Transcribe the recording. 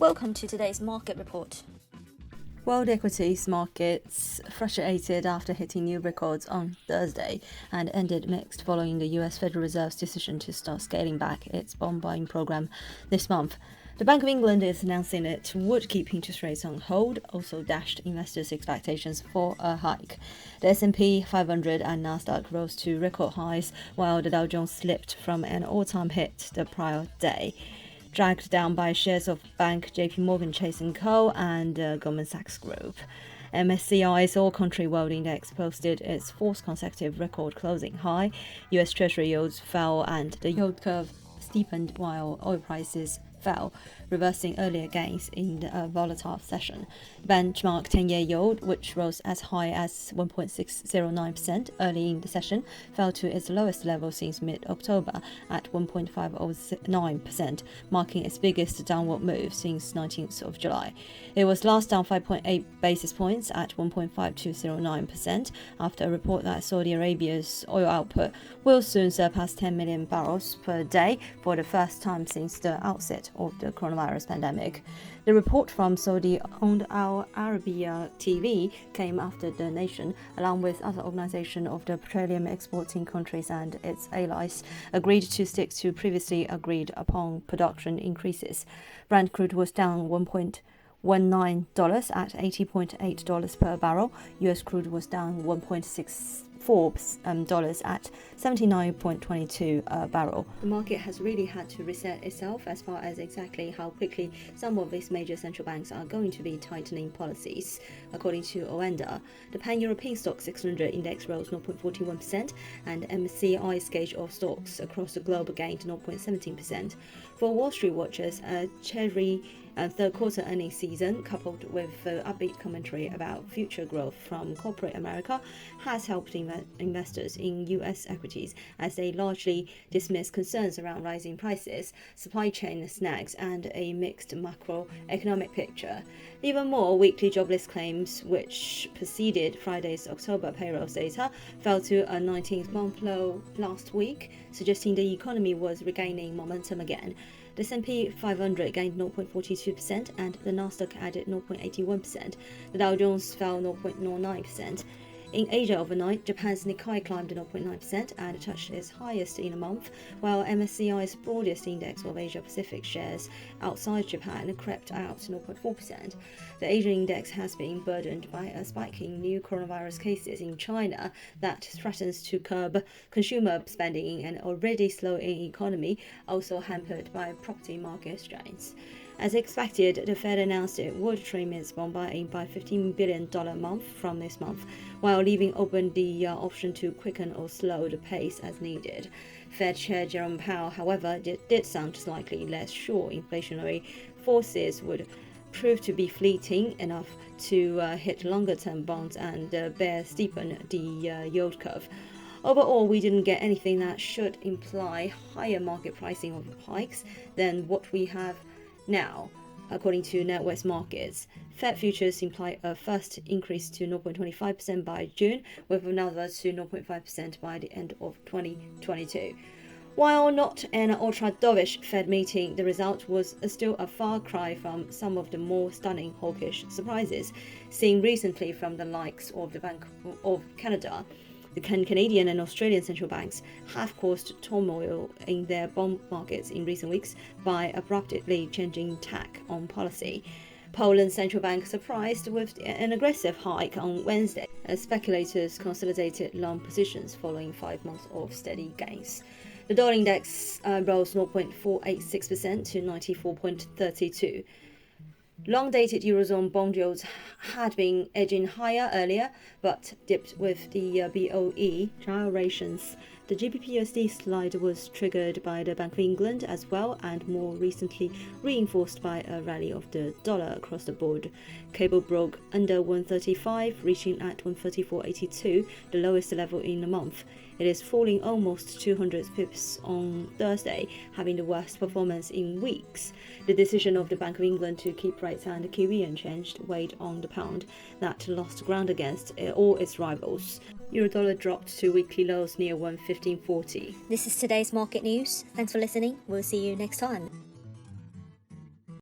Welcome to today's market report. World equities markets frustrated after hitting new records on Thursday and ended mixed following the US Federal Reserve's decision to start scaling back its bond buying program this month. The Bank of England is announcing it would keep interest rates on hold, also dashed investors' expectations for a hike. The S&P 500 and Nasdaq rose to record highs, while the Dow Jones slipped from an all-time hit the prior day, dragged down by shares of bank JP Morgan Chase & Co. and Goldman Sachs Group. MSCI's All-Country World Index posted its fourth consecutive record closing high. US Treasury yields fell and the yield curve steepened while oil prices fell, reversing earlier gains in a volatile session. Benchmark 10-year yield, which rose as high as 1.609% early in the session, fell to its lowest level since mid-October at 1.509%, marking its biggest downward move since 19th of July. It was last down 5.8 basis points at 1.5209% after a report that Saudi Arabia's oil output will soon surpass 10 million barrels per day for the first time since the outset of the coronavirus pandemic. The report from Saudi-owned Al Arabiya TV came after the nation, along with other organizations of the petroleum exporting countries and its allies, agreed to stick to previously agreed upon production increases. Brent crude was down $1.19 at $80.8 per barrel. US crude was down $1.64 at $79.22 a barrel. The market has really had to reset itself as far as exactly how quickly some of these major central banks are going to be tightening policies. According to Oanda, the Pan-European Stock 600 index rose 0.41% and MSCI's gauge of stocks across the globe gained 0.17%. For Wall Street watchers, a cherry third quarter earnings season, coupled with upbeat commentary about future growth from corporate America, has helped investors in US equities as they largely dismiss concerns around rising prices, supply chain snags, and a mixed macroeconomic picture. Even more, weekly jobless claims, which preceded Friday's October payrolls data, fell to a 19th-month low last week, suggesting the economy was regaining momentum again. The S&P 500 gained 0.42% and the Nasdaq added 0.81%. The Dow Jones fell 0.09%. In Asia overnight, Japan's Nikkei climbed 0.9% and touched its highest in a month, while MSCI's broadest index of Asia-Pacific shares outside Japan crept out 0.4%. The Asian index has been burdened by a spike in new coronavirus cases in China that threatens to curb consumer spending in an already slowing economy, also hampered by property market strains. As expected, the Fed announced it would trim its bond buying by $15 billion a month from this month, while leaving open the option to quicken or slow the pace as needed. Fed Chair Jerome Powell, however, did sound slightly less sure inflationary forces would prove to be fleeting enough to hit longer-term bonds and steepen the yield curve. Overall, we didn't get anything that should imply higher market pricing of hikes than what we have now, according to NatWest Markets. Fed futures imply a first increase to 0.25% by June, with another to 0.5% by the end of 2022. While not an ultra-dovish Fed meeting, the result was still a far cry from some of the more stunning hawkish surprises seen recently from the likes of the Bank of Canada. The Canadian and Australian central banks have caused turmoil in their bond markets in recent weeks by abruptly changing tack on policy. Poland's central bank surprised with an aggressive hike on Wednesday as speculators consolidated long positions following 5 months of steady gains. The dollar index rose 0.486% to 94.32. Long-dated Eurozone bond yields had been edging higher earlier, but dipped with the BOE gyrations. The GBP/USD slide was triggered by the Bank of England as well, and more recently reinforced by a rally of the dollar across the board. Cable broke under 135, reaching at 134.82, the lowest level in a month. It is falling almost 200 pips on Thursday, having the worst performance in weeks. The decision of the Bank of England to keep rates and QE unchanged weighed on the pound, that lost ground against all its rivals. Eurodollar dropped to weekly lows near 115.40. This is today's market news. Thanks for listening. We'll see you next time.